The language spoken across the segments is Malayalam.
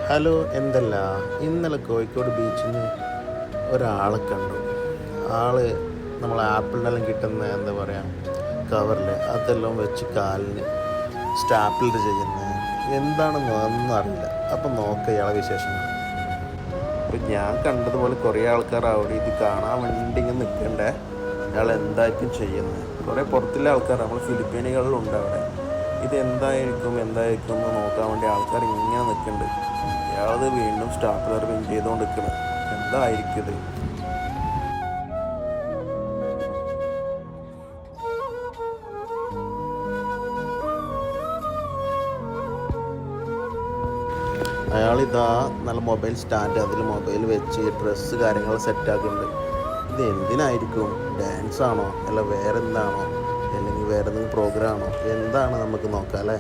ഹലോ, എന്തല്ല. ഇന്നലെ കോഴിക്കോട് ബീച്ചിൽ നിന്ന് ഒരാളെ കണ്ടു. ആള് നമ്മൾ ആപ്പിളിനെല്ലാം കിട്ടുന്ന എന്താ പറയുക കവറിൽ അതെല്ലാം വെച്ച് കാലിന് സ്റ്റാപ്പിൾഡ് ചെയ്യുന്നത് എന്താണെന്ന് ഒന്നും അറിയില്ല. അപ്പം നോക്കുക ഇയാളെ വിശേഷങ്ങൾ. ഇപ്പം ഞാൻ കണ്ടതുപോലെ കുറേ ആൾക്കാർ അവിടെ ഇത് കാണാൻ വേണ്ടി ഇങ്ങനെ നിൽക്കണ്ടേ. ഇയാൾ എന്തായിരിക്കും ചെയ്യുന്നത്. കുറേ പുറത്തുള്ള ആൾക്കാർ നമ്മൾ ഫിലിപ്പീനുകളിലുണ്ട് അവിടെ. ഇത് എന്തായിരിക്കും എന്ന് നോക്കാൻ വേണ്ടി ആൾക്കാർ ഇങ്ങനെ നിൽക്കുന്നുണ്ട്. ഇയാളത് വീണ്ടും സ്റ്റാപ്ലർ പിൻ ചെയ്തുകൊണ്ട് നിൽക്കണം. എന്തായിരിക്കും ഇത്? അയാളിതാ നല്ല മൊബൈൽ സ്റ്റാൻഡ്, അതിൽ മൊബൈൽ വെച്ച് ഡ്രസ്സ് കാര്യങ്ങൾ സെറ്റാക്കുന്നുണ്ട്. ഇത് എന്തിനായിരിക്കും? ഡാൻസ് ആണോ, അല്ല വേറെ എന്താണോ, അല്ലെങ്കിൽ വേറെ എന്തെങ്കിലും പ്രോഗ്രാം ആണോ? എന്താണ് നമുക്ക് നോക്കാം അല്ലേ.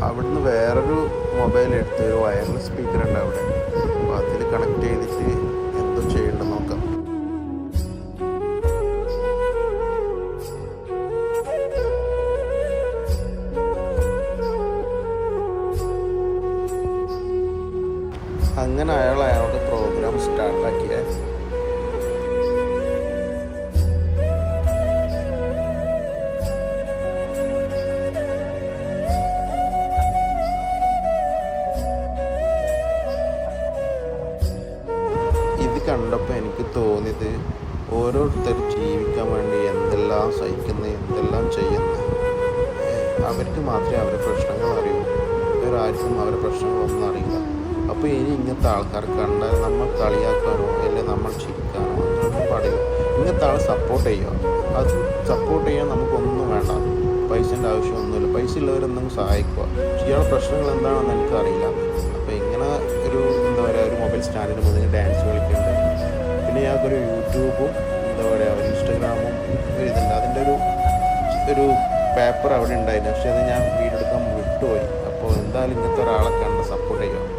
അവിടുന്ന് വേറൊരു മൊബൈൽ എടുത്ത് ഒരു വയർലെസ് സ്പീക്കർ ഉണ്ട് അവിടെ. അപ്പോൾ അതിൽ കണക്ട് ചെയ്തിട്ട് എന്തോ ചെയ്യേണ്ടത് നോക്കാം. അങ്ങനെ അയാളുടെ പ്രോഗ്രാം സ്റ്റാർട്ടാക്കിയ ഇത് കണ്ടപ്പോൾ എനിക്ക് തോന്നിയത് ഓരോരുത്തർ ജീവിക്കാൻ വേണ്ടി എന്തെല്ലാം സഹിക്കുന്നു, എന്തെല്ലാം ചെയ്യുന്നു. അവർക്ക് മാത്രമേ അവരുടെ പ്രശ്നങ്ങൾ അറിയൂ. വേറെ ആർക്കും അവരുടെ പ്രശ്നങ്ങളൊന്നും അറിയില്ല. അപ്പോൾ ഇനി ഇങ്ങനത്തെ ആൾക്കാർ കണ്ടാൽ നമ്മൾ കളിയാക്കാനോ അല്ലെങ്കിൽ നമ്മൾ ചിരിക്കാനോ അങ്ങനെയൊന്നും പാടില്ല. ഇങ്ങനത്തെ ആളെ സപ്പോർട്ട് ചെയ്യുക. അത് സപ്പോർട്ട് ചെയ്യാൻ നമുക്കൊന്നും വേണ്ട. പൈസേൻ്റെ ആവശ്യമൊന്നുമില്ല. പൈസ ഉള്ളവരെന്തെങ്കിലും സഹായിക്കുക. ഇയാളുടെ പ്രശ്നങ്ങൾ എന്താണെന്ന് എനിക്കറിയില്ല. അപ്പോൾ ഇങ്ങനെ ഒരു എന്താ പറയുക, ഒരു മൊബൈൽ സ്റ്റാൻഡിന് മുന്നിൽ ഡാൻസ് കളിക്കുന്നുണ്ട്. പിന്നെ ഞങ്ങൾക്കൊരു യൂട്യൂബും എന്താ പറയുക ഒരു ഇൻസ്റ്റഗ്രാമും ഇതുണ്ട്. അതിൻ്റെ ഒരു പേപ്പർ അവിടെ ഉണ്ടായിരുന്നു. പക്ഷേ അത് ഞാൻ വീഡിയോ എടുക്കാൻ വിട്ടുപോയി. അപ്പോൾ എന്തായാലും ഇങ്ങനത്തെ ഒരാളെ കണ്ട് സപ്പോർട്ട് ചെയ്യുക.